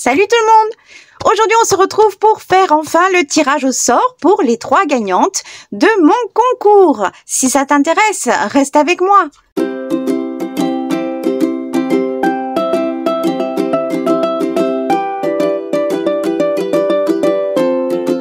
Salut tout le monde! Aujourd'hui, on se retrouve pour faire enfin le tirage au sort pour les 3 gagnantes de mon concours. Si ça t'intéresse, reste avec moi.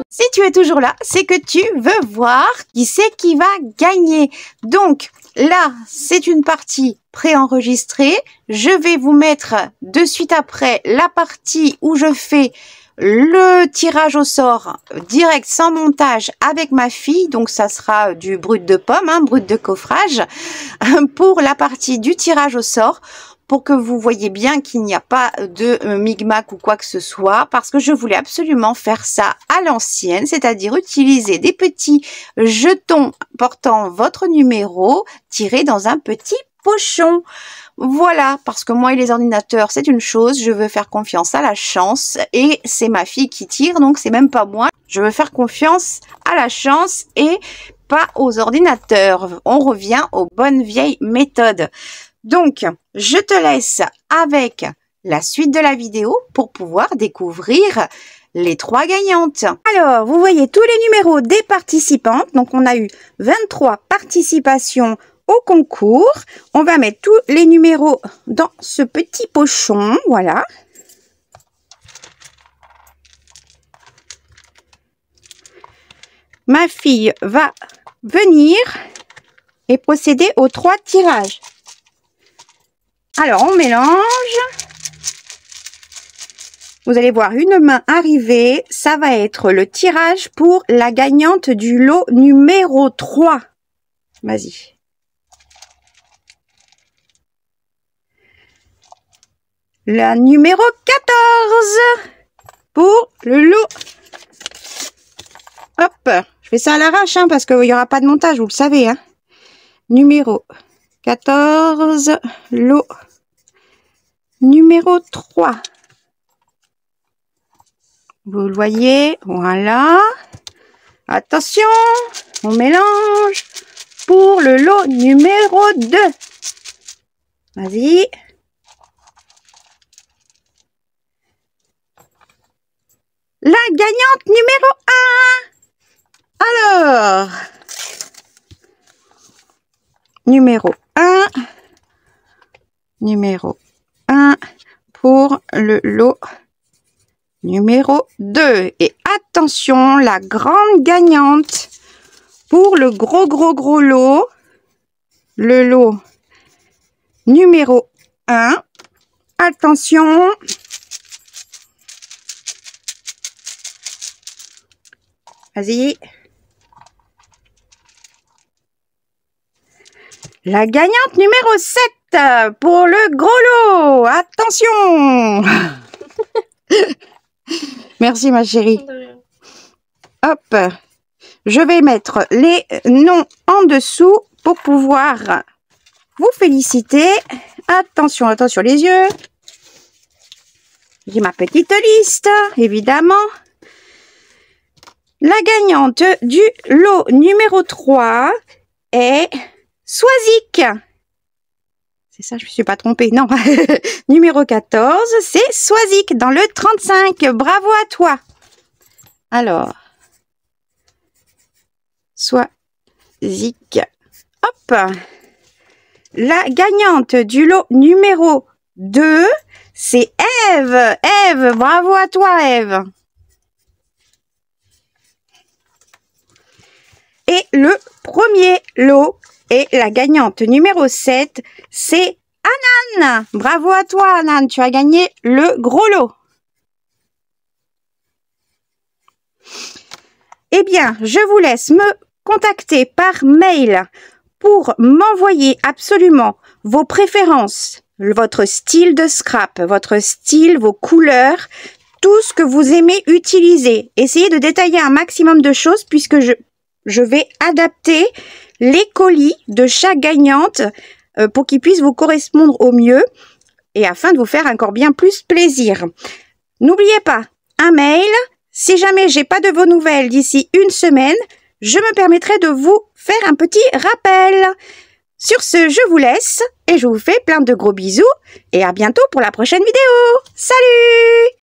Si tu es toujours là, c'est que tu veux voir qui c'est qui va gagner. Donc là, c'est une partie préenregistrée. Je vais vous mettre de suite après la partie où je fais le tirage au sort direct sans montage avec ma fille. Donc ça sera du brut de pomme, brut de coffrage pour la partie du tirage au sort, pour que vous voyez bien qu'il n'y a pas de micmac ou quoi que ce soit, parce que je voulais absolument faire ça à l'ancienne, c'est-à-dire utiliser des petits jetons portant votre numéro tirés dans un petit pochon. Voilà, parce que moi et les ordinateurs, c'est une chose, je veux faire confiance à la chance, et c'est ma fille qui tire, donc c'est même pas moi. Je veux faire confiance à la chance et pas aux ordinateurs. On revient aux bonnes vieilles méthodes. Donc, je te laisse avec la suite de la vidéo pour pouvoir découvrir les 3 gagnantes. Alors, vous voyez tous les numéros des participantes. Donc, on a eu 23 participations au concours. On va mettre tous les numéros dans ce petit pochon. Voilà. Ma fille va venir et procéder aux 3 tirages. Alors, on mélange. Vous allez voir une main arriver. Ça va être le tirage pour la gagnante du lot numéro 3. Vas-y. La numéro 14 pour le lot. Hop, je fais ça à l'arrache parce qu'il n'y aura pas de montage, vous le savez. Numéro 14, lot numéro 3. Vous le voyez, voilà. Attention, on mélange pour le lot numéro 2. Vas-y. La gagnante numéro 1. Alors, numéro 1. Numéro 1 pour le lot numéro 2. Et attention, la grande gagnante pour le gros lot, le lot numéro 1. Attention. Vas-y. La gagnante numéro 7 pour le gros lot. Attention. Merci ma chérie. Hop. Je vais mettre les noms en dessous pour pouvoir vous féliciter. Attention, attention les yeux. J'ai ma petite liste, évidemment. La gagnante du lot numéro 3 est Swazik. C'est ça, je ne me suis pas trompée, non. Numéro 14, c'est Swazik dans le 35. Bravo à toi. Alors, Swazik. Hop. La gagnante du lot numéro 2, c'est Eve. Eve, bravo à toi, Eve. Et le premier lot et la gagnante numéro 7, c'est Anan. Bravo à toi, Anan. Tu as gagné le gros lot. Eh bien, je vous laisse me contacter par mail pour m'envoyer absolument vos préférences, votre style de scrap, votre style, vos couleurs, tout ce que vous aimez utiliser. Essayez de détailler un maximum de choses puisque je vais adapter les colis de chaque gagnante pour qu'ils puissent vous correspondre au mieux et afin de vous faire encore bien plus plaisir. N'oubliez pas, un mail. Si jamais j'ai pas de vos nouvelles d'ici une semaine, je me permettrai de vous faire un petit rappel. Sur ce, je vous laisse et je vous fais plein de gros bisous et à bientôt pour la prochaine vidéo. Salut!